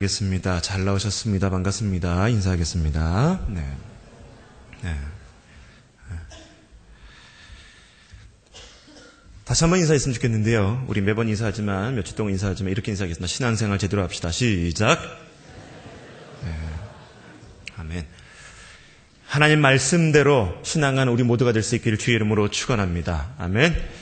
알겠습니다. 잘 나오셨습니다. 반갑습니다. 인사하겠습니다. 네. 다시 한번 인사했으면 좋겠는데요. 우리 매번 인사하지만, 며칠 동안 인사하지만 이렇게 인사하겠습니다. 신앙생활 제대로 합시다. 시작. 네. 아멘. 하나님 말씀대로 신앙하는 우리 모두가 될 수 있기를 주의 이름으로 축원합니다. 아멘.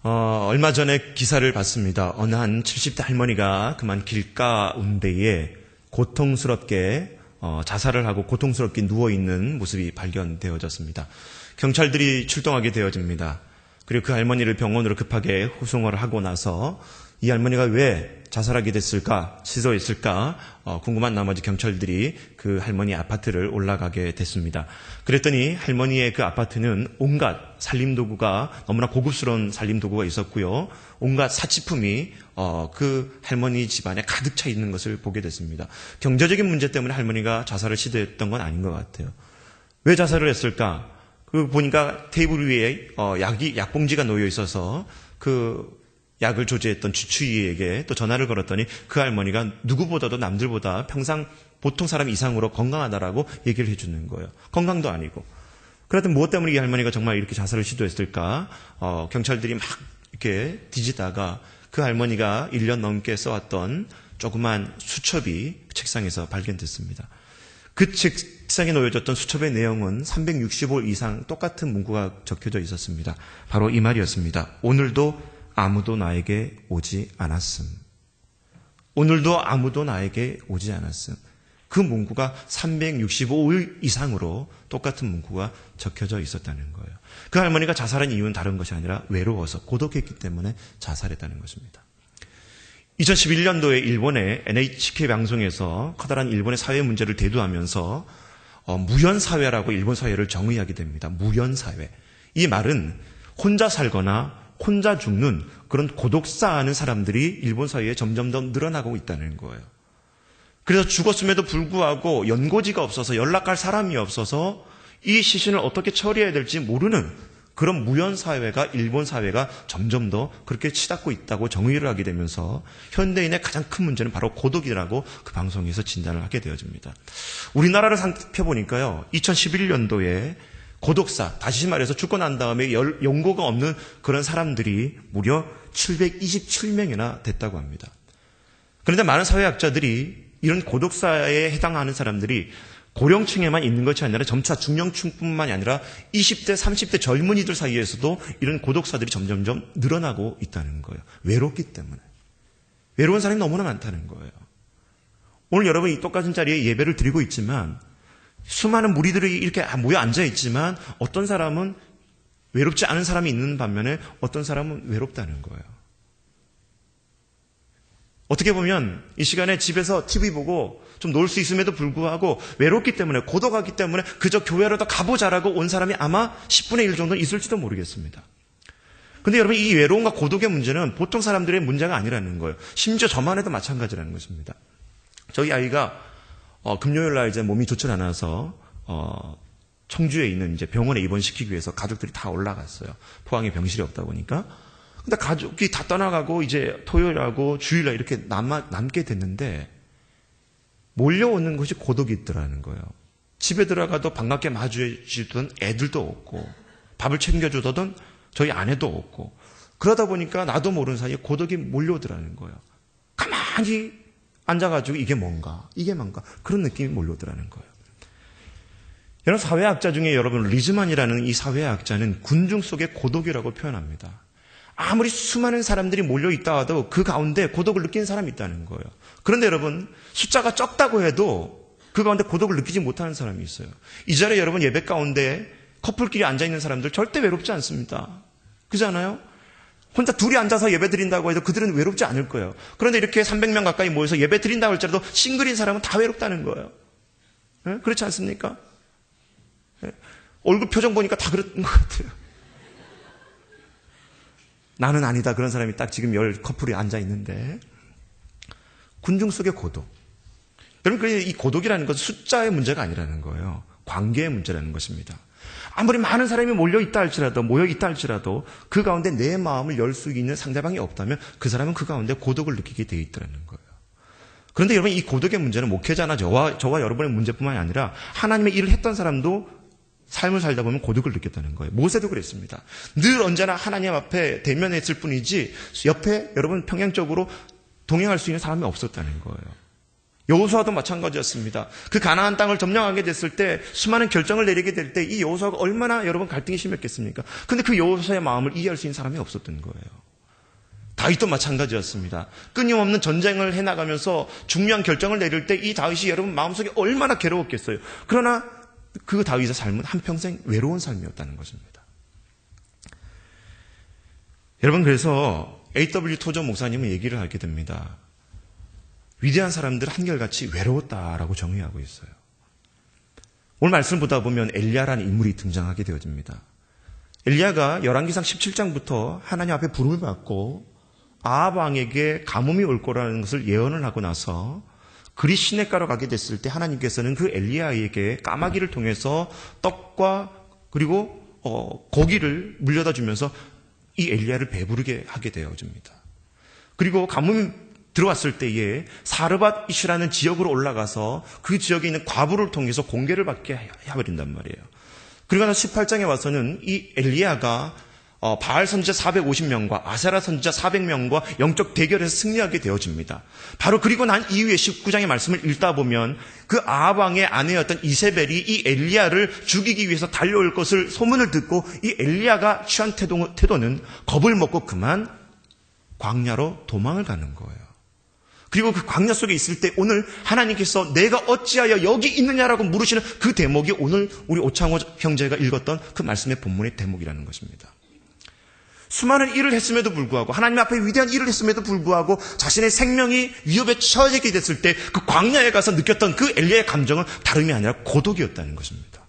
얼마 전에 기사를 봤습니다. 어느 한 70대 할머니가 그만 길가운데에 고통스럽게 자살을 하고 고통스럽게 누워있는 모습이 발견되어졌습니다. 경찰들이 출동하게 되어집니다. 그리고 그 할머니를 병원으로 급하게 후송을 하고 나서 이 할머니가 왜 자살하게 됐을까, 시도했을까 궁금한 나머지 경찰들이 그 할머니 아파트를 올라가게 됐습니다. 그랬더니 할머니의 그 아파트는 온갖 살림도구가 너무나 고급스러운 살림도구가 있었고요. 온갖 사치품이 그 할머니 집안에 가득 차 있는 것을 보게 됐습니다. 경제적인 문제 때문에 할머니가 자살을 시도했던 건 아닌 것 같아요. 왜 자살을 했을까? 그 보니까 테이블 위에 약봉지가 놓여 있어서 그 약을 조제했던 주치의에게 또 전화를 걸었더니 그 할머니가 누구보다도 남들보다 평상 보통 사람 이상으로 건강하다라고 얘기를 해주는 거예요. 건강도 아니고. 그랬더니 무엇 때문에 이 할머니가 정말 이렇게 자살을 시도했을까? 경찰들이 막 이렇게 뒤지다가 그 할머니가 1년 넘게 써왔던 조그만 수첩이 책상에서 발견됐습니다. 그 책상에 놓여졌던 수첩의 내용은 365일 이상 똑같은 문구가 적혀져 있었습니다. 바로 이 말이었습니다. 오늘도 아무도 나에게 오지 않았음. 오늘도 아무도 나에게 오지 않았음. 그 문구가 365일 이상으로 똑같은 문구가 적혀져 있었다는 거예요. 그 할머니가 자살한 이유는 다른 것이 아니라 외로워서 고독했기 때문에 자살했다는 것입니다. 2011년도에 일본의 NHK 방송에서 커다란 일본의 사회 문제를 대두하면서 무연사회라고 일본 사회를 정의하게 됩니다. 무연사회. 이 말은 혼자 살거나 혼자 죽는 그런 고독사하는 사람들이 일본 사회에 점점 더 늘어나고 있다는 거예요. 그래서 죽었음에도 불구하고 연고지가 없어서 연락할 사람이 없어서 이 시신을 어떻게 처리해야 될지 모르는 그런 무연사회가 일본 사회가 점점 더 그렇게 치닫고 있다고 정의를 하게 되면서 현대인의 가장 큰 문제는 바로 고독이라고 그 방송에서 진단을 하게 되어집니다. 우리나라를 살펴보니까요. 2011년도에 고독사, 다시 말해서 죽고 난 다음에 연고가 없는 그런 사람들이 무려 727명이나 됐다고 합니다. 그런데 많은 사회학자들이 이런 고독사에 해당하는 사람들이 고령층에만 있는 것이 아니라 점차 중령층뿐만이 아니라 20대, 30대 젊은이들 사이에서도 이런 고독사들이 점점점 늘어나고 있다는 거예요. 외롭기 때문에. 외로운 사람이 너무나 많다는 거예요. 오늘 여러분이 이 똑같은 자리에 예배를 드리고 있지만 수많은 무리들이 이렇게 모여 앉아 있지만 어떤 사람은 외롭지 않은 사람이 있는 반면에 어떤 사람은 외롭다는 거예요. 어떻게 보면 이 시간에 집에서 TV 보고 좀 놀 수 있음에도 불구하고 외롭기 때문에 고독하기 때문에 그저 교회라도 가보자라고 온 사람이 아마 10분의 1 정도는 있을지도 모르겠습니다. 근데 여러분 이 외로움과 고독의 문제는 보통 사람들의 문제가 아니라는 거예요. 심지어 저만 해도 마찬가지라는 것입니다. 저희 아이가 금요일 날 이제 몸이 좋지 않아서 청주에 있는 이제 병원에 입원시키기 위해서 가족들이 다 올라갔어요. 포항에 병실이 없다 보니까. 근데 가족이 다 떠나가고 이제 토요일하고 주일날 이렇게 남게 됐는데 몰려오는 것이 고독이 있더라는 거예요. 집에 들어가도 반갑게 맞이해주던 애들도 없고 밥을 챙겨주던 저희 아내도 없고 그러다 보니까 나도 모르는 사이에 고독이 몰려오더라는 거예요. 가만히 앉아가지고 이게 뭔가 그런 느낌이 몰려오더라는 거예요. 여러분 사회학자 중에 여러분 리즈만이라는 이 사회학자는 군중 속의 고독이라고 표현합니다. 아무리 수많은 사람들이 몰려있다 하도 그 가운데 고독을 느끼는 사람이 있다는 거예요. 그런데 여러분 숫자가 적다고 해도 그 가운데 고독을 느끼지 못하는 사람이 있어요. 이 자리에 여러분 예배 가운데 커플끼리 앉아있는 사람들 절대 외롭지 않습니다. 그렇잖아요? 혼자 둘이 앉아서 예배 드린다고 해도 그들은 외롭지 않을 거예요. 그런데 이렇게 300명 가까이 모여서 예배 드린다고 할지라도 싱글인 사람은 다 외롭다는 거예요. 네? 그렇지 않습니까? 네? 얼굴 표정 보니까 다 그런 것 같아요. 나는 아니다. 그런 사람이 딱 지금 10 커플이 앉아 있는데 군중 속의 고독. 여러분 이 고독이라는 것은 숫자의 문제가 아니라는 거예요. 관계의 문제라는 것입니다. 아무리 많은 사람이 모여 있다 할지라도 그 가운데 내 마음을 열 수 있는 상대방이 없다면 그 사람은 그 가운데 고독을 느끼게 돼 있더라는 거예요. 그런데 여러분, 이 고독의 문제는 목회자나 저와 여러분의 문제뿐만이 아니라 하나님의 일을 했던 사람도 삶을 살다 보면 고독을 느꼈다는 거예요. 모세도 그랬습니다. 늘 언제나 하나님 앞에 대면했을 뿐이지 옆에 여러분 평양적으로 동행할 수 있는 사람이 없었다는 거예요. 여호수아도 마찬가지였습니다. 그 가나안 땅을 점령하게 됐을 때 수많은 결정을 내리게 될 때 이 여호수아가 얼마나 여러분 갈등이 심했겠습니까? 근데 그 여호수아의 마음을 이해할 수 있는 사람이 없었던 거예요. 다윗도 마찬가지였습니다. 끊임없는 전쟁을 해나가면서 중요한 결정을 내릴 때 이 다윗이 여러분 마음속에 얼마나 괴로웠겠어요. 그러나 그 다윗의 삶은 한평생 외로운 삶이었다는 것입니다. 여러분, 그래서 A.W. 토저 목사님은 얘기를 하게 됩니다. 위대한 사람들 한결같이 외로웠다라고 정의하고 있어요. 오늘 말씀을 보다 보면 엘리야라는 인물이 등장하게 되어집니다. 엘리야가 열왕기상 17장부터 하나님 앞에 부름을 받고 아합 왕에게 가뭄이 올 거라는 것을 예언을 하고 나서 그리 시냇가로 가게 됐을 때 하나님께서는 그 엘리야에게 까마귀를 통해서 떡과 그리고 고기를 물려다 주면서 이 엘리야를 배부르게 하게 되어집니다. 그리고 가뭄이 들어왔을 때에 사르밧이시라는 지역으로 올라가서 그 지역에 있는 과부를 통해서 공개를 받게 해버린단 말이에요. 그리고 나서 18장에 와서는 이 엘리야가 바알 선지자 450명과 아세라 선지자 400명과 영적 대결에서 승리하게 되어집니다. 바로 그리고 난 이후에 19장의 말씀을 읽다 보면 그 아합 왕의 아내였던 이세벨이 이 엘리야를 죽이기 위해서 달려올 것을 소문을 듣고 이 엘리야가 취한 태도는 겁을 먹고 그만 광야로 도망을 가는 거예요. 그리고 그 광야 속에 있을 때 오늘 하나님께서 내가 어찌하여 여기 있느냐라고 물으시는 그 대목이 오늘 우리 오창호 형제가 읽었던 그 말씀의 본문의 대목이라는 것입니다. 수많은 일을 했음에도 불구하고 하나님 앞에 위대한 일을 했음에도 불구하고 자신의 생명이 위협에 처해지게 됐을 때 그 광야에 가서 느꼈던 그 엘리야의 감정은 다름이 아니라 고독이었다는 것입니다.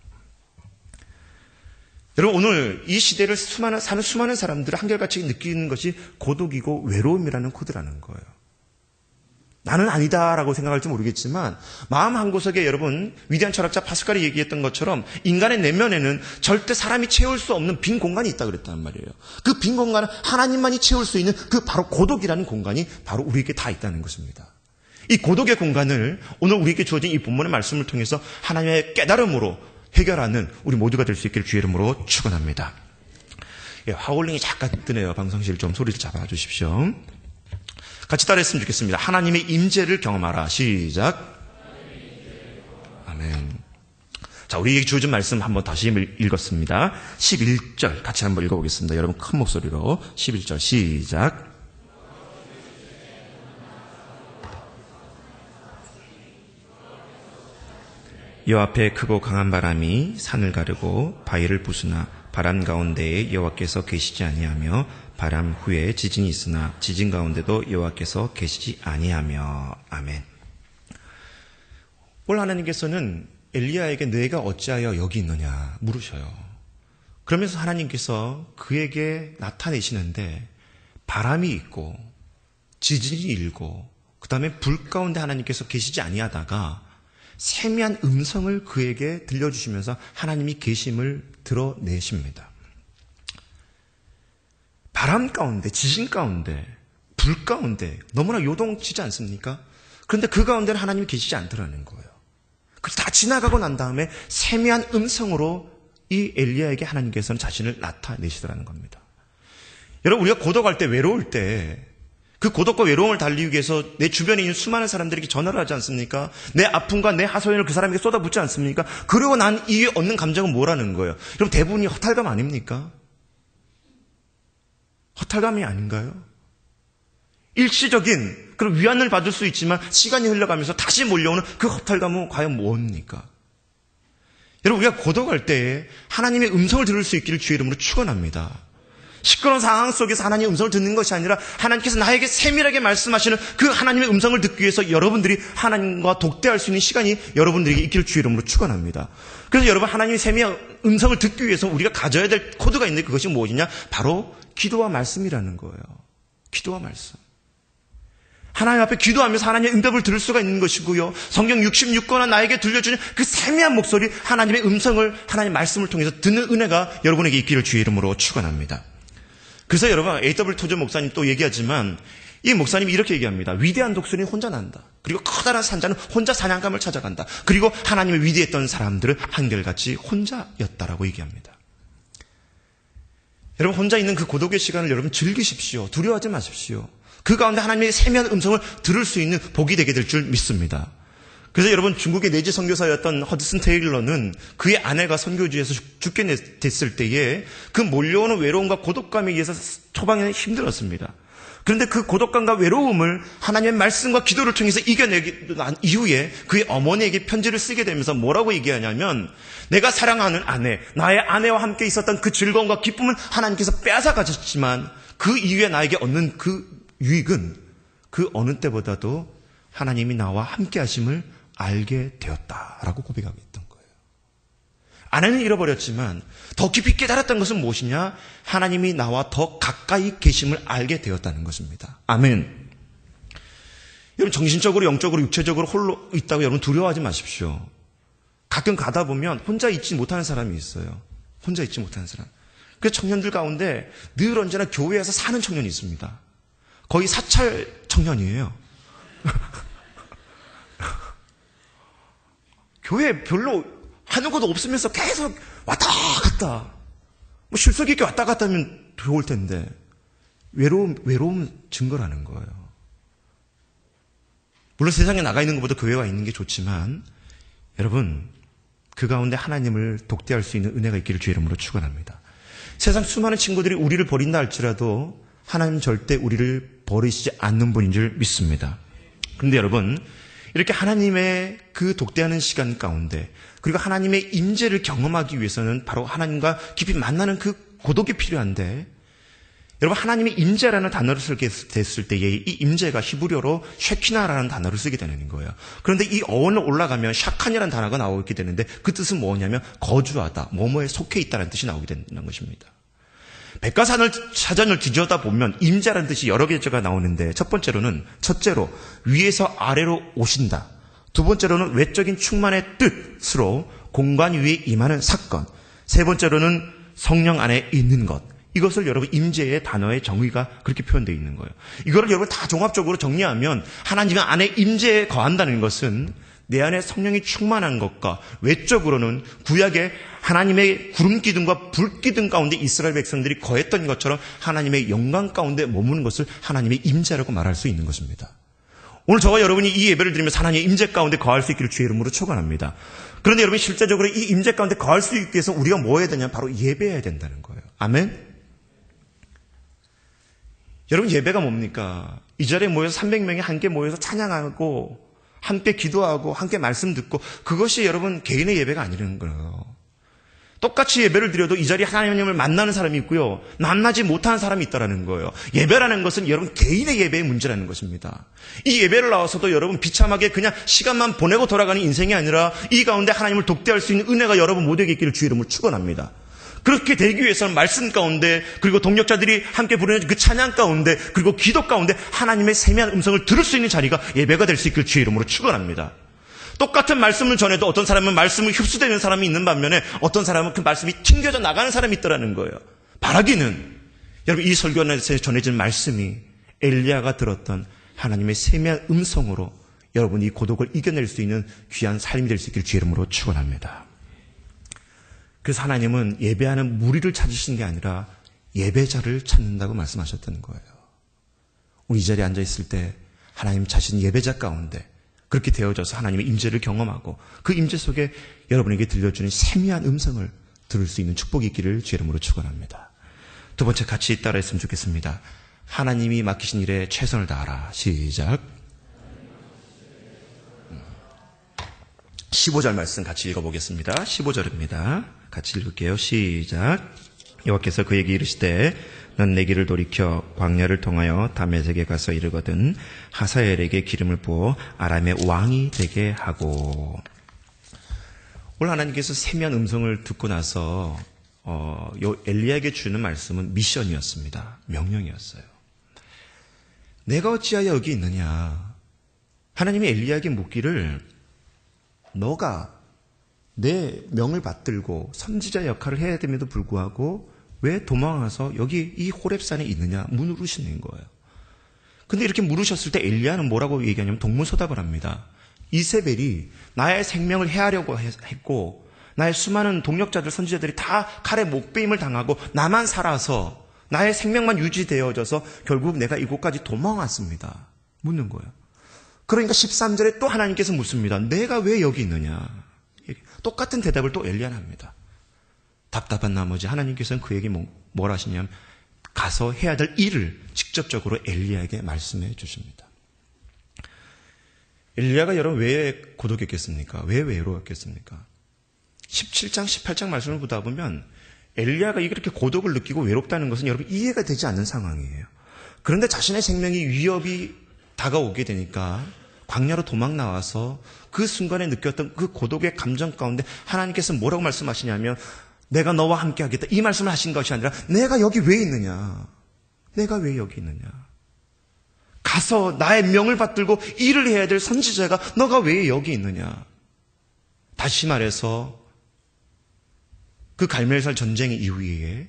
여러분, 오늘 이 시대를 사는 수많은 사람들을 한결같이 느끼는 것이 고독이고 외로움이라는 코드라는 거예요. 나는 아니다라고 생각할지 모르겠지만 마음 한구석에 여러분 위대한 철학자 파스칼이 얘기했던 것처럼 인간의 내면에는 절대 사람이 채울 수 없는 빈 공간이 있다고 그랬단 말이에요. 그 빈 공간은 하나님만이 채울 수 있는 그 바로 고독이라는 공간이 바로 우리에게 다 있다는 것입니다. 이 고독의 공간을 오늘 우리에게 주어진 이 본문의 말씀을 통해서 하나님의 깨달음으로 해결하는 우리 모두가 될 수 있기를 주의 이름으로 축원합니다. 예, 하울링이 잠깐 뜨네요. 방송실 좀 소리를 잡아주십시오. 같이 따라했으면 좋겠습니다. 하나님의 임재를 경험하라. 시작. 아멘. 자, 우리에게 주어진 말씀 한번 다시 읽었습니다. 11절 같이 한번 읽어보겠습니다. 여러분 큰 목소리로 11절 시작. 여호와 앞에 크고 강한 바람이 산을 가르고 바위를 부수나 바람 가운데에 여호와께서 계시지 아니하며 바람 후에 지진이 있으나 지진 가운데도 여호와께서 계시지 아니하며. 아멘. 오늘 하나님께서는 엘리야에게 내가 어찌하여 여기 있느냐 물으셔요. 그러면서 하나님께서 그에게 나타내시는데 바람이 있고 지진이 일고 그 다음에 불 가운데 하나님께서 계시지 아니하다가 세미한 음성을 그에게 들려주시면서 하나님이 계심을 드러내십니다. 바람 가운데, 지진 가운데, 불 가운데 너무나 요동치지 않습니까? 그런데 그 가운데는 하나님이 계시지 않더라는 거예요. 그 다 지나가고 난 다음에 세미한 음성으로 이 엘리야에게 하나님께서는 자신을 나타내시더라는 겁니다. 여러분, 우리가 고독할 때, 외로울 때 그 고독과 외로움을 달리기 위해서 내 주변에 있는 수많은 사람들에게 전화를 하지 않습니까? 내 아픔과 내 하소연을 그 사람에게 쏟아붓지 않습니까? 그리고 난 이후에 얻는 감정은 뭐라는 거예요? 여러분, 대부분이 허탈감 아닙니까? 허탈감이 아닌가요? 일시적인 그런 위안을 받을 수 있지만 시간이 흘러가면서 다시 몰려오는 그 허탈감은 과연 뭡니까? 여러분, 우리가 고독할 때에 하나님의 음성을 들을 수 있기를 주의 이름으로 축원합니다. 시끄러운 상황 속에서 하나님의 음성을 듣는 것이 아니라 하나님께서 나에게 세밀하게 말씀하시는 그 하나님의 음성을 듣기 위해서 여러분들이 하나님과 독대할 수 있는 시간이 여러분들에게 있기를 주의 이름으로 축원합니다. 그래서 여러분, 하나님의 세밀한 음성을 듣기 위해서 우리가 가져야 될 코드가 있는데 그것이 무엇이냐? 바로 기도와 말씀이라는 거예요. 기도와 말씀. 하나님 앞에 기도하면서 하나님의 응답을 들을 수가 있는 것이고요. 성경 66권은 나에게 들려주는 그 세미한 목소리, 하나님의 음성을 하나님의 말씀을 통해서 듣는 은혜가 여러분에게 있기를 주의 이름으로 축원합니다. 그래서 여러분, A.W. 토저 목사님 또 얘기하지만 이 목사님이 이렇게 얘기합니다. 위대한 독수리는 혼자 난다. 그리고 커다란 산자는 혼자 사냥감을 찾아간다. 그리고 하나님의 위대했던 사람들은 한결같이 혼자였다라고 얘기합니다. 여러분, 혼자 있는 그 고독의 시간을 여러분 즐기십시오. 두려워하지 마십시오. 그 가운데 하나님의 세미한 음성을 들을 수 있는 복이 되게 될 줄 믿습니다. 그래서 여러분, 중국의 내지 선교사였던 허드슨 테일러는 그의 아내가 선교지에서 죽게 됐을 때에 그 몰려오는 외로움과 고독감에 의해서 초반에는 힘들었습니다. 그런데 그 고독감과 외로움을 하나님의 말씀과 기도를 통해서 이겨내기 난 이후에 그의 어머니에게 편지를 쓰게 되면서 뭐라고 얘기하냐면, 내가 사랑하는 아내, 나의 아내와 함께 있었던 그 즐거움과 기쁨은 하나님께서 빼앗아 가셨지만 그 이후에 나에게 얻는 그 유익은 그 어느 때보다도 하나님이 나와 함께 하심을 알게 되었다라고 고백하고 있던 거예요. 아내는 잃어버렸지만 더 깊이 깨달았던 것은 무엇이냐? 하나님이 나와 더 가까이 계심을 알게 되었다는 것입니다. 아멘. 여러분, 정신적으로, 영적으로, 육체적으로 홀로 있다고 여러분 두려워하지 마십시오. 가끔 가다 보면 혼자 있지 못하는 사람이 있어요. 혼자 있지 못하는 사람. 그 청년들 가운데 늘 언제나 교회에서 사는 청년이 있습니다. 거의 사찰 청년이에요. 교회 별로 하는 것도 없으면서 계속 왔다 갔다. 뭐 실속 있게 왔다 갔다 하면 좋을 텐데 외로움 증거라는 거예요. 물론 세상에 나가 있는 것보다 교회가 있는 게 좋지만 여러분, 그 가운데 하나님을 독대할 수 있는 은혜가 있기를 주의 이름으로 축원합니다. 세상 수많은 친구들이 우리를 버린다 할지라도 하나님은 절대 우리를 버리시지 않는 분인 줄 믿습니다. 그런데 여러분, 이렇게 하나님의 그 독대하는 시간 가운데 그리고 하나님의 임재를 경험하기 위해서는 바로 하나님과 깊이 만나는 그 고독이 필요한데, 여러분, 하나님의 임재라는 단어를 쓰게 됐을 때에 이 임재가 히브리어로 쉐키나라는 단어를 쓰게 되는 거예요. 그런데 이 어원을 올라가면 샤칸이라는 단어가 나오게 되는데 그 뜻은 뭐냐면 거주하다, 뭐뭐에 속해 있다는 뜻이 나오게 되는 것입니다. 백과사전을 뒤져다 보면 임재라는 뜻이 여러 개가 나오는데 첫째로 위에서 아래로 오신다. 두 번째로는 외적인 충만의 뜻으로 공간 위에 임하는 사건. 세 번째로는 성령 안에 있는 것. 이것을 여러분 임재의 단어의 정의가 그렇게 표현되어 있는 거예요. 이거를 여러분 다 종합적으로 정리하면 하나님 안에 임재에 거한다는 것은 내 안에 성령이 충만한 것과 외적으로는 구약의 하나님의 구름 기둥과 불 기둥 가운데 이스라엘 백성들이 거했던 것처럼 하나님의 영광 가운데 머무는 것을 하나님의 임재라고 말할 수 있는 것입니다. 오늘 저와 여러분이 이 예배를 드리면서 하나님의 임재 가운데 거할 수 있기를 주의 이름으로 축원합니다. 그런데 여러분, 실제적으로 이 임재 가운데 거할 수 있기 위해서 우리가 뭐 해야 되냐? 바로 예배해야 된다는 거예요. 아멘. 여러분, 예배가 뭡니까? 이 자리에 모여서 300명이 함께 모여서 찬양하고 함께 기도하고 함께 말씀 듣고, 그것이 여러분 개인의 예배가 아니라는 거예요. 똑같이 예배를 드려도 이 자리에 하나님을 만나는 사람이 있고요, 만나지 못하는 사람이 있다는 거예요. 예배라는 것은 여러분 개인의 예배의 문제라는 것입니다. 이 예배를 나와서도 여러분 비참하게 그냥 시간만 보내고 돌아가는 인생이 아니라 이 가운데 하나님을 독대할 수 있는 은혜가 여러분 모두에게 있기를 주의 이름으로 축원합니다. 그렇게 되기 위해서는 말씀 가운데, 그리고 동역자들이 함께 부르는 그 찬양 가운데, 그리고 기도 가운데 하나님의 세미한 음성을 들을 수 있는 자리가 예배가 될 수 있기를 주의 이름으로 축원합니다. 똑같은 말씀을 전해도 어떤 사람은 말씀을 흡수되는 사람이 있는 반면에 어떤 사람은 그 말씀이 튕겨져 나가는 사람이 있더라는 거예요. 바라기는 여러분, 이 설교에서 전해진 말씀이 엘리야가 들었던 하나님의 세미한 음성으로 여러분이 이 고독을 이겨낼 수 있는 귀한 삶이 될 수 있기를 주의 이름으로 축원합니다. 그래서 하나님은 예배하는 무리를 찾으시는 게 아니라 예배자를 찾는다고 말씀하셨다는 거예요. 우리 이 자리에 앉아있을 때 하나님 자신 예배자 가운데 그렇게 되어져서 하나님의 임재를 경험하고 그 임재 속에 여러분에게 들려주는 세미한 음성을 들을 수 있는 축복이 있기를 주의 이름으로 축원합니다. 두 번째, 같이 따라했으면 좋겠습니다. 하나님이 맡기신 일에 최선을 다하라. 시작. 15절 말씀 같이 읽어보겠습니다. 15절입니다. 같이 읽을게요. 시작. 여호와께서 그에게 이르시되 넌 내 길을 돌이켜 광야를 통하여 다메섹에 가서 이르거든 하사엘에게 기름을 부어 아람의 왕이 되게 하고. 오늘 하나님께서 세미한 음성을 듣고 나서 엘리야에게 주는 말씀은 미션이었습니다. 명령이었어요. 내가 어찌하여 여기 있느냐. 하나님이 엘리야에게 묻기를 너가 내 명을 받들고 선지자 역할을 해야 됨에도 불구하고 왜 도망와서 여기 이 호렙산에 있느냐 물으시는 거예요. 근데 이렇게 물으셨을 때 엘리야는 뭐라고 얘기하냐면 동문서답을 합니다. 이세벨이 나의 생명을 해하려고 했고 나의 수많은 동력자들, 선지자들이 다 칼에 목베임을 당하고 나만 살아서 나의 생명만 유지되어져서 결국 내가 이곳까지 도망왔습니다. 묻는 거예요. 그러니까 13절에 또 하나님께서 묻습니다. 내가 왜 여기 있느냐? 똑같은 대답을 또 엘리야는 합니다. 답답한 나머지 하나님께서는 그에게 뭘 하시냐면 가서 해야 될 일을 직접적으로 엘리야에게 말씀해 주십니다. 엘리야가 여러분 왜 고독했겠습니까? 왜 외로웠겠습니까? 17장, 18장 말씀을 보다 보면 엘리야가 이렇게 고독을 느끼고 외롭다는 것은 여러분 이해가 되지 않는 상황이에요. 그런데 자신의 생명이 위협이 다가오게 되니까 광야로 도망 나와서 그 순간에 느꼈던 그 고독의 감정 가운데 하나님께서 뭐라고 말씀하시냐면 내가 너와 함께 하겠다. 이 말씀을 하신 것이 아니라 내가 여기 왜 있느냐? 내가 왜 여기 있느냐? 가서 나의 명을 받들고 일을 해야 될 선지자가 너가 왜 여기 있느냐? 다시 말해서 그 갈멜살 전쟁 이후에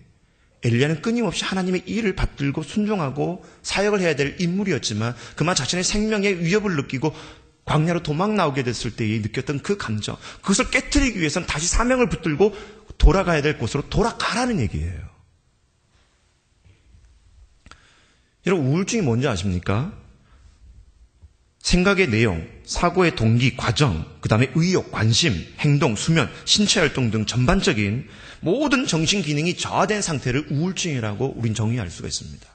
엘리야는 끊임없이 하나님의 일을 받들고 순종하고 사역을 해야 될 인물이었지만 그만 자신의 생명의 위협을 느끼고 광야로 도망 나오게 됐을 때에 느꼈던 그 감정, 그것을 깨트리기 위해서는 다시 사명을 붙들고 돌아가야 될 곳으로 돌아가라는 얘기예요. 여러분 우울증이 뭔지 아십니까? 생각의 내용, 사고의 동기, 과정, 그 다음에 의욕, 관심, 행동, 수면, 신체 활동 등 전반적인 모든 정신 기능이 저하된 상태를 우울증이라고 우린 정의할 수가 있습니다.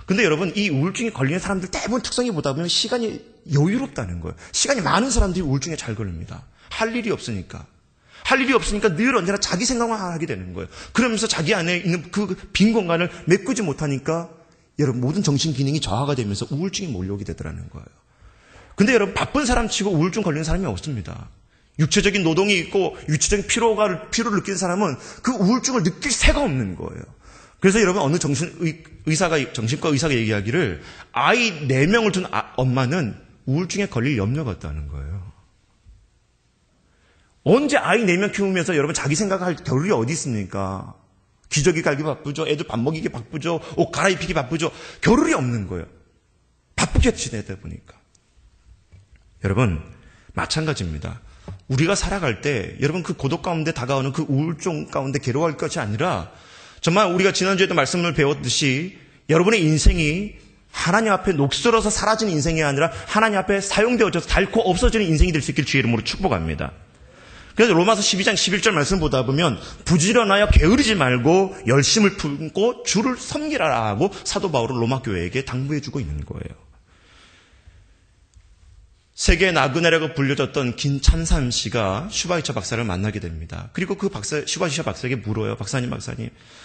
근데 여러분 이 우울증이 걸리는 사람들 대부분 특성이 보다 보면 시간이 여유롭다는 거예요. 시간이 많은 사람들이 우울증에 잘 걸립니다. 할 일이 없으니까. 할 일이 없으니까 늘 언제나 자기 생각만 하게 되는 거예요. 그러면서 자기 안에 있는 그 빈 공간을 메꾸지 못하니까 여러분 모든 정신 기능이 저하가 되면서 우울증이 몰려오게 되더라는 거예요. 근데 여러분 바쁜 사람 치고 우울증 걸리는 사람이 없습니다. 육체적인 노동이 있고 육체적인 피로를 느끼는 사람은 그 우울증을 느낄 새가 없는 거예요. 그래서 여러분 어느 정신과 의사가 얘기하기를 아이 4명을 둔 엄마는 우울증에 걸릴 염려가 없다는 거예요. 언제 아이 4명 키우면서 여러분 자기 생각할 겨를이 어디 있습니까? 기저귀 갈기 바쁘죠. 애들 밥 먹이기 바쁘죠. 옷 갈아입히기 바쁘죠. 겨를이 없는 거예요. 바쁘게 지내다 보니까. 여러분 마찬가지입니다. 우리가 살아갈 때 여러분 그 고독 가운데 다가오는 그 우울증 가운데 괴로워할 것이 아니라 정말 우리가 지난주에도 말씀을 배웠듯이 여러분의 인생이 하나님 앞에 녹슬어서 사라지는 인생이 아니라 하나님 앞에 사용되어져서 닳고 없어지는 인생이 될 수 있길 주의 이름으로 축복합니다. 그래서 로마서 12장 11절 말씀 보다 보면 부지런하여 게으르지 말고 열심을 품고 주를 섬기라 하고 사도 바울은 로마 교회에게 당부해 주고 있는 거예요. 세계의 나그네라고 불려졌던 김찬삼 씨가 슈바이처 박사를 만나게 됩니다. 그리고 그 슈바이처 박사에게 물어요. 박사님,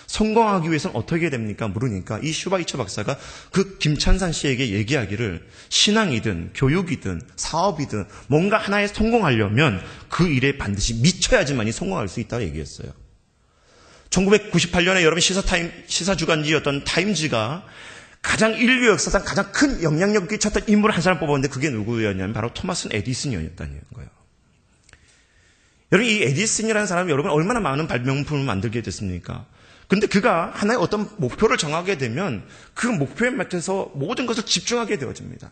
성공하기 위해서는 어떻게 해야 됩니까? 물으니까 이 슈바이처 박사가 그 김찬삼 씨에게 얘기하기를 신앙이든 교육이든 사업이든 뭔가 하나에 성공하려면 그 일에 반드시 미쳐야지만이 성공할 수 있다고 얘기했어요. 1998년에 여러분 시사 주간지였던 타임지가 가장 인류 역사상 가장 큰 영향력을 끼쳤던 인물을 한 사람 뽑았는데 그게 누구였냐면 바로 토마스 에디슨이었다는 거예요. 여러분 이 에디슨이라는 사람이 여러분 얼마나 많은 발명품을 만들게 됐습니까? 그런데 그가 하나의 어떤 목표를 정하게 되면 그 목표에 맞춰서 모든 것을 집중하게 되어집니다.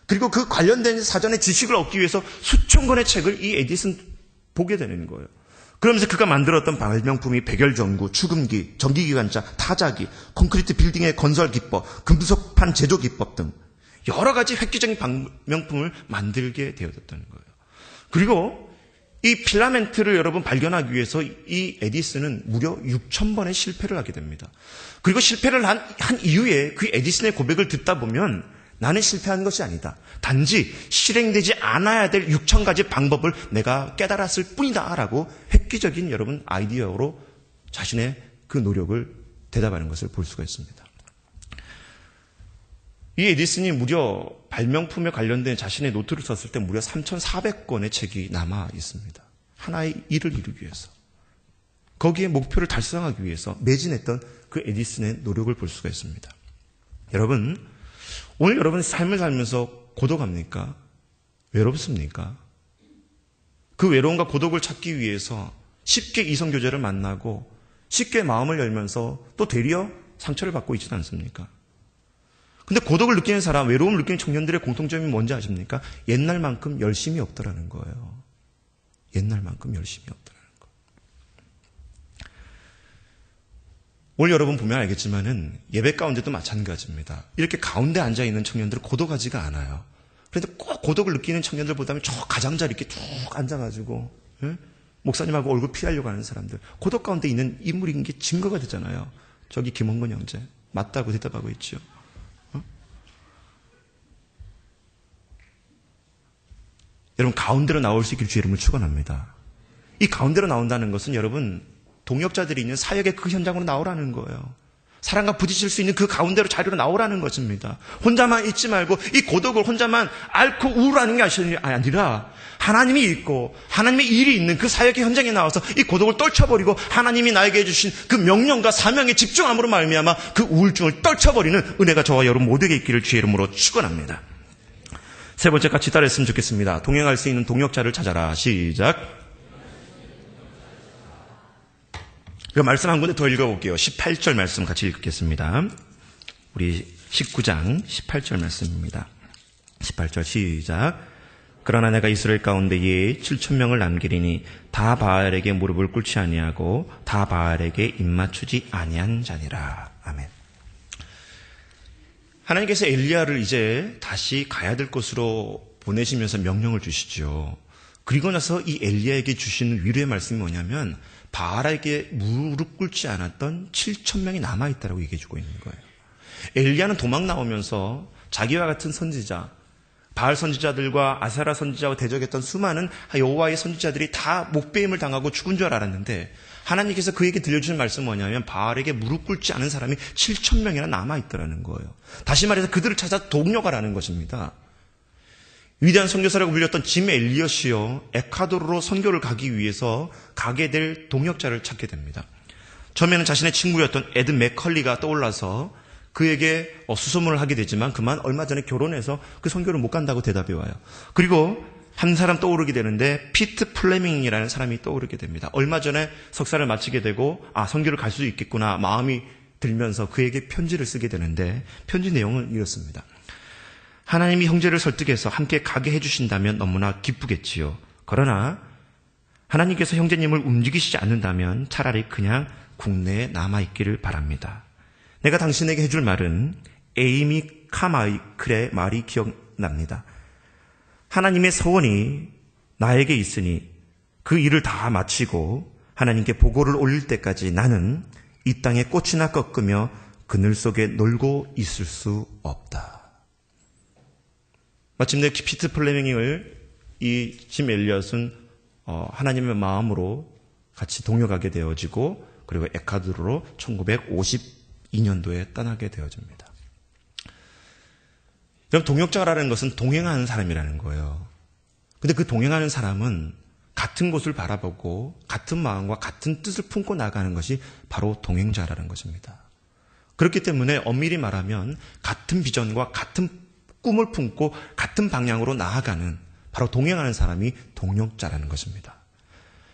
그리고 그 관련된 사전의 지식을 얻기 위해서 수천 권의 책을 이 에디슨 보게 되는 거예요. 그러면서 그가 만들었던 발명품이 백열전구, 추금기, 전기기관차, 타자기, 콘크리트 빌딩의 건설 기법, 금속판 제조 기법 등 여러 가지 획기적인 발명품을 만들게 되어졌다는 거예요. 그리고 이 필라멘트를 여러분 발견하기 위해서 이 에디슨은 무려 6,000번의 실패를 하게 됩니다. 그리고 실패를 한 이후에 그 에디슨의 고백을 듣다 보면 나는 실패한 것이 아니다. 단지 실행되지 않아야 될 6,000가지 방법을 내가 깨달았을 뿐이다 라고 획기적인 여러분 아이디어로 자신의 그 노력을 대답하는 것을 볼 수가 있습니다. 이 에디슨이 무려 발명품에 관련된 자신의 노트를 썼을 때 무려 3,400권의 책이 남아 있습니다. 하나의 일을 이루기 위해서. 거기에 목표를 달성하기 위해서 매진했던 그 에디슨의 노력을 볼 수가 있습니다. 여러분, 오늘 여러분의 삶을 살면서 고독합니까? 외롭습니까? 그 외로움과 고독을 찾기 위해서 쉽게 이성교제를 만나고 쉽게 마음을 열면서 또 되려 상처를 받고 있지는 않습니까? 근데 고독을 느끼는 사람, 외로움을 느끼는 청년들의 공통점이 뭔지 아십니까? 옛날만큼 열심이 없더라는 거예요. 옛날만큼 열심이 없더라는 거예요. 오늘 여러분 보면 알겠지만은 예배 가운데도 마찬가지입니다. 이렇게 가운데 앉아있는 청년들은 고독하지가 않아요. 그런데 꼭 고독을 느끼는 청년들보다는 저 가장자리 이렇게 쭉 앉아가지고, 예? 목사님하고 얼굴 피하려고 하는 사람들. 고독 가운데 있는 인물인 게 증거가 되잖아요. 저기 김원근 형제. 맞다고 대답하고 있죠. 여러분 가운데로 나올 수 있길 주의 이름으로 축원합니다. 이 가운데로 나온다는 것은 여러분 동역자들이 있는 사역의 그 현장으로 나오라는 거예요. 사람과 부딪힐 수 있는 그 가운데로 자리로 나오라는 것입니다. 혼자만 있지 말고 이 고독을 혼자만 앓고 우울하는 게 아니라 하나님이 있고 하나님의 일이 있는 그 사역의 현장에 나와서 이 고독을 떨쳐버리고 하나님이 나에게 해주신 그 명령과 사명에 집중함으로 말미암아 그 우울증을 떨쳐버리는 은혜가 저와 여러분 모두에게 있기를 주의 이름으로 축원합니다. 세 번째 같이 따라했으면 좋겠습니다. 동행할 수 있는 동역자를 찾아라. 시작. 그 말씀 한 군데 더 읽어볼게요. 18절 말씀 같이 읽겠습니다. 우리 19장 18절 말씀입니다. 18절 시작. 그러나 내가 이스라엘 가운데에 7,000명을 남기리니 다 바알에게 무릎을 꿇지 아니하고 다 바알에게 입맞추지 아니한 자니라. 아멘. 하나님께서 엘리야를 이제 다시 가야 될 곳으로 보내시면서 명령을 주시죠. 그리고 나서 이 엘리야에게 주시는 위로의 말씀이 뭐냐면 바알에게 무릎 꿇지 않았던 7,000명이 남아있다라고 얘기해주고 있는 거예요. 엘리야는 도망 나오면서 자기와 같은 선지자, 바알 선지자들과 아사라 선지자와 대적했던 수많은 여호와의 선지자들이 다 목배임을 당하고 죽은 줄 알았는데 하나님께서 그에게 들려주신 말씀은 뭐냐면 바알에게 무릎 꿇지 않은 사람이 7,000명이나 남아있더라는 거예요. 다시 말해서 그들을 찾아 동력하라는 것입니다. 위대한 선교사라고 불렸던 짐 엘리엇이요, 에콰도르로 선교를 가기 위해서 가게 될 동역자를 찾게 됩니다. 처음에는 자신의 친구였던 에드 맥컬리가 떠올라서 그에게 수소문을 하게 되지만 그만 얼마 전에 결혼해서 그 선교를 못 간다고 대답해 와요. 그리고 한 사람 떠오르게 되는데 피트 플레밍이라는 사람이 떠오르게 됩니다. 얼마 전에 석사를 마치게 되고 선교를 갈 수 있겠구나 마음이 들면서 그에게 편지를 쓰게 되는데 편지 내용은 이렇습니다. 하나님이 형제를 설득해서 함께 가게 해주신다면 너무나 기쁘겠지요. 그러나 하나님께서 형제님을 움직이시지 않는다면 차라리 그냥 국내에 남아있기를 바랍니다. 내가 당신에게 해줄 말은 에이미 카마이클의 말이 기억납니다. 하나님의 서원이 나에게 있으니 그 일을 다 마치고 하나님께 보고를 올릴 때까지 나는 이 땅에 꽃이나 꺾으며 그늘 속에 놀고 있을 수 없다. 마침내 피트 플레밍을 이 짐 엘리엇은 하나님의 마음으로 같이 동역하게 되어지고 그리고 에콰도르로 1952년도에 떠나게 되어집니다. 여러분 동역자라는 것은 동행하는 사람이라는 거예요. 근데 그 동행하는 사람은 같은 곳을 바라보고 같은 마음과 같은 뜻을 품고 나가는 것이 바로 동행자라는 것입니다. 그렇기 때문에 엄밀히 말하면 같은 비전과 같은 꿈을 품고 같은 방향으로 나아가는 바로 동행하는 사람이 동역자라는 것입니다.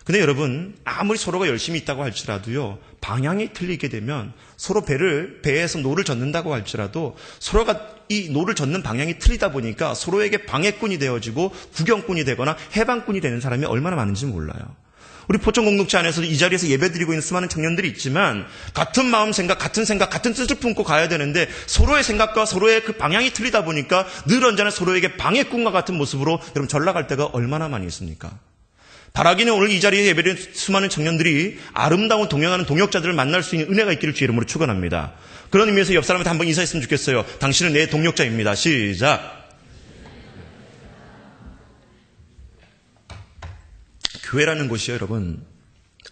근데 여러분 아무리 서로가 열심히 있다고 할지라도요 방향이 틀리게 되면 서로 배에서 노를 젓는다고 할지라도 서로가 이 노를 젓는 방향이 틀리다 보니까 서로에게 방해꾼이 되어지고 구경꾼이 되거나 해방꾼이 되는 사람이 얼마나 많은지 몰라요. 우리 포천 공동체 안에서도 이 자리에서 예배드리고 있는 수많은 청년들이 있지만 같은 마음 생각, 같은 뜻을 품고 가야 되는데 서로의 생각과 서로의 그 방향이 틀리다 보니까 늘 언제나 서로에게 방해꾼과 같은 모습으로 여러분 전락할 때가 얼마나 많이 있습니까? 바라기는 오늘 이 자리에 예배드리는 수많은 청년들이 아름다운 동행하는 동역자들을 만날 수 있는 은혜가 있기를 주의 이름으로 축원합니다. 그런 의미에서 옆 사람한테 한번 인사했으면 좋겠어요. 당신은 내 동역자입니다. 시작. 교회라는 곳이요, 여러분.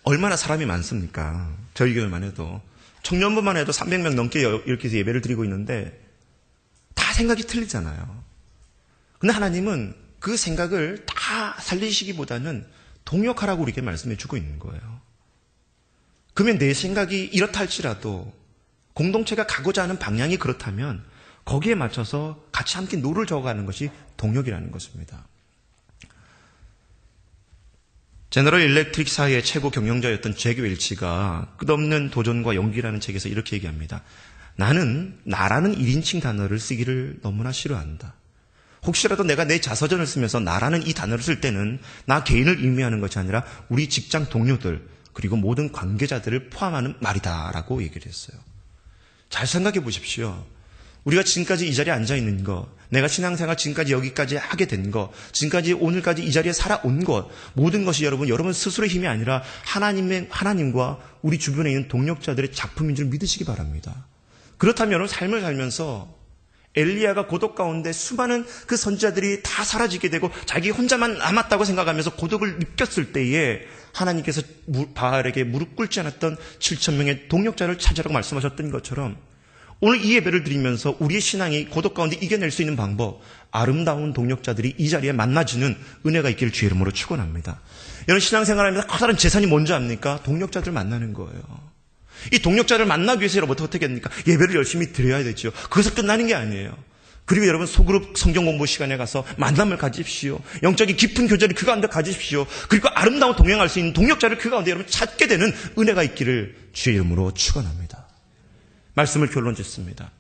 얼마나 사람이 많습니까? 저희 교회만 해도. 청년부만 해도 300명 넘게 이렇게 해서 예배를 드리고 있는데 다 생각이 틀리잖아요. 근데 하나님은 그 생각을 다 살리시기보다는 동역하라고 우리에게 말씀해 주고 있는 거예요. 그러면 내 생각이 이렇다 할지라도 공동체가 가고자 하는 방향이 그렇다면 거기에 맞춰서 같이 함께 노를 저어가는 것이 동역이라는 것입니다. 제너럴 일렉트릭사의 최고 경영자였던 잭 웰치가 끝없는 도전과 용기라는 책에서 이렇게 얘기합니다. 나는 나라는 1인칭 단어를 쓰기를 너무나 싫어한다. 혹시라도 내가 내 자서전을 쓰면서 나라는 이 단어를 쓸 때는 나 개인을 의미하는 것이 아니라 우리 직장 동료들 그리고 모든 관계자들을 포함하는 말이다라고 얘기를 했어요. 잘 생각해 보십시오. 우리가 지금까지 이 자리에 앉아있는 것, 내가 신앙생활 지금까지 여기까지 하게 된 것, 지금까지 오늘까지 이 자리에 살아온 것, 모든 것이 여러분 스스로의 힘이 아니라 하나님과 우리 주변에 있는 동력자들의 작품인 줄 믿으시기 바랍니다. 그렇다면 여러분 삶을 살면서 엘리야가 고독 가운데 수많은 그 선지자들이 다 사라지게 되고 자기 혼자만 남았다고 생각하면서 고독을 느꼈을 때에 하나님께서 바알에게 무릎 꿇지 않았던 7,000명의 동력자를 찾으라고 말씀하셨던 것처럼 오늘 이 예배를 드리면서 우리의 신앙이 고독 가운데 이겨낼 수 있는 방법, 아름다운 동력자들이 이 자리에 만나주는 은혜가 있기를 주의 이름으로 축원합니다. 여러분 신앙생활하면서 커다란 재산이 뭔지 압니까? 동력자들 만나는 거예요. 이 동력자를 만나기 위해서 여러분 어떻게 합니까? 예배를 열심히 드려야 되죠. 그것을 끝나는 게 아니에요. 그리고 여러분 소그룹 성경 공부 시간에 가서 만남을 가지십시오. 영적인 깊은 교제를 그 가운데 가지십시오. 그리고 아름다운 동행할 수 있는 동력자를 그 가운데 여러분 찾게 되는 은혜가 있기를 주의 이름으로 축원합니다. 말씀을 결론 짓습니다.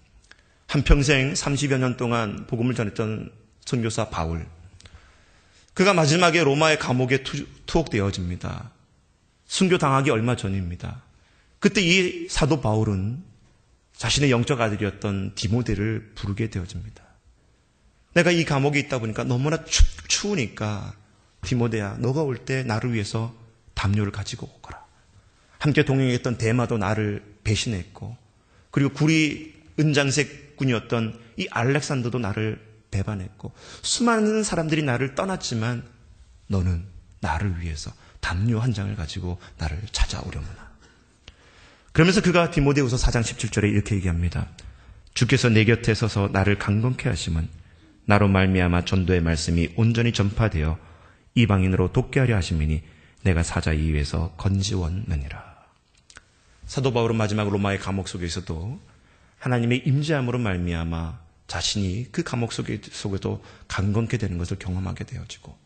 한평생 30여 년 동안 복음을 전했던 선교사 바울. 그가 마지막에 로마의 감옥에 투옥되어집니다. 순교당하기 얼마 전입니다. 그때 이 사도 바울은 자신의 영적 아들이었던 디모데를 부르게 되어집니다. 내가 이 감옥에 있다 보니까 너무나 추우니까 디모데야, 너가 올 때 나를 위해서 담요를 가지고 오거라. 함께 동행했던 데마도 나를 배신했고, 그리고 구리 은장색 군이었던 이 알렉산더도 나를 배반했고, 수많은 사람들이 나를 떠났지만 너는 나를 위해서 담요 한 장을 가지고 나를 찾아오려무나. 그러면서 그가 디모데후서 4장 17절에 이렇게 얘기합니다. 주께서 내 곁에 서서 나를 강건케 하심은 나로 말미암아 전도의 말씀이 온전히 전파되어 이방인으로 돕게 하려 하심이니 내가 사자 이위에서 건지웠느니라. 사도 바울은 마지막 로마의 감옥 속에서도 하나님의 임재함으로 말미암아 자신이 그 감옥 속에도 강건케 되는 것을 경험하게 되어지고,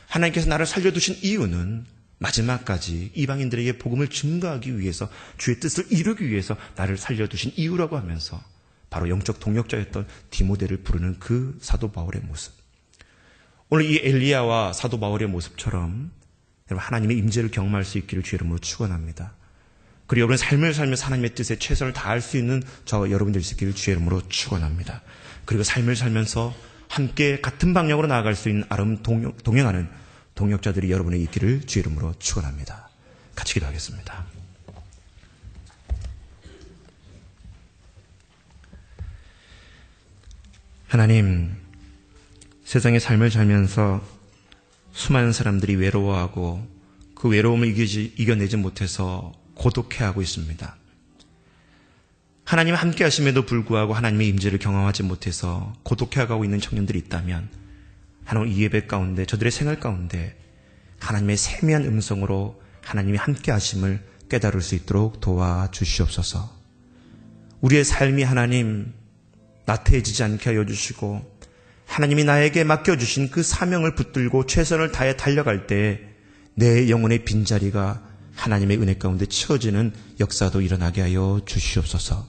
하나님께서 나를 살려두신 이유는 마지막까지 이방인들에게 복음을 증거하기 위해서, 주의 뜻을 이루기 위해서 나를 살려두신 이유라고 하면서 바로 영적 동력자였던 디모데를 부르는 그 사도 바울의 모습. 오늘 이 엘리야와 사도 바울의 모습처럼 여러분 하나님의 임재를 경험할 수 있기를 주의 이름으로 축원합니다. 그리고 여러분 삶을 살면서 하나님의 뜻에 최선을 다할 수 있는 저 여러분들 있기를 주의 이름으로 축원합니다. 그리고 삶을 살면서 함께 같은 방향으로 나아갈 수 있는 동행하는 동력자들이 여러분에 있기를 주의 이름으로 축원합니다. 같이 기도하겠습니다. 하나님, 세상의 삶을 살면서 수많은 사람들이 외로워하고 그 외로움을 이겨내지 못해서 고독해하고 있습니다. 하나님 함께 하심에도 불구하고 하나님의 임재를 경험하지 못해서 고독해하고 있는 청년들이 있다면 하나님 이 예배 가운데 저들의 생활 가운데 하나님의 세미한 음성으로 하나님이 함께 하심을 깨달을 수 있도록 도와주시옵소서. 우리의 삶이 하나님 나태해지지 않게 하여 주시고 하나님이 나에게 맡겨주신 그 사명을 붙들고 최선을 다해 달려갈 때 내 영혼의 빈자리가 하나님의 은혜 가운데 채워지는 역사도 일어나게 하여 주시옵소서.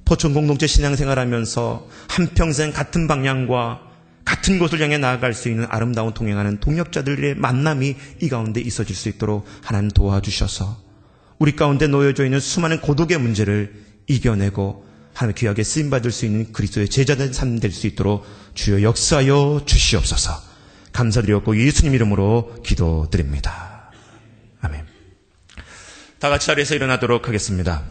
포천 공동체 신앙생활하면서 한평생 같은 방향과 같은 곳을 향해 나아갈 수 있는 아름다운 동행하는 동역자들의 만남이 이 가운데 있어질 수 있도록 하나님 도와주셔서 우리 가운데 놓여져 있는 수많은 고독의 문제를 이겨내고 하나님 귀하게 쓰임받을 수 있는 그리스도의 제자된 삶 될 수 있도록 주여 역사하여 주시옵소서. 감사드렸고 예수님 이름으로 기도드립니다. 아멘. 다 같이 자리에서 일어나도록 하겠습니다.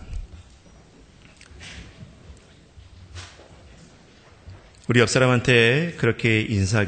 우리 옆 사람한테 그렇게 인사하겠습니다.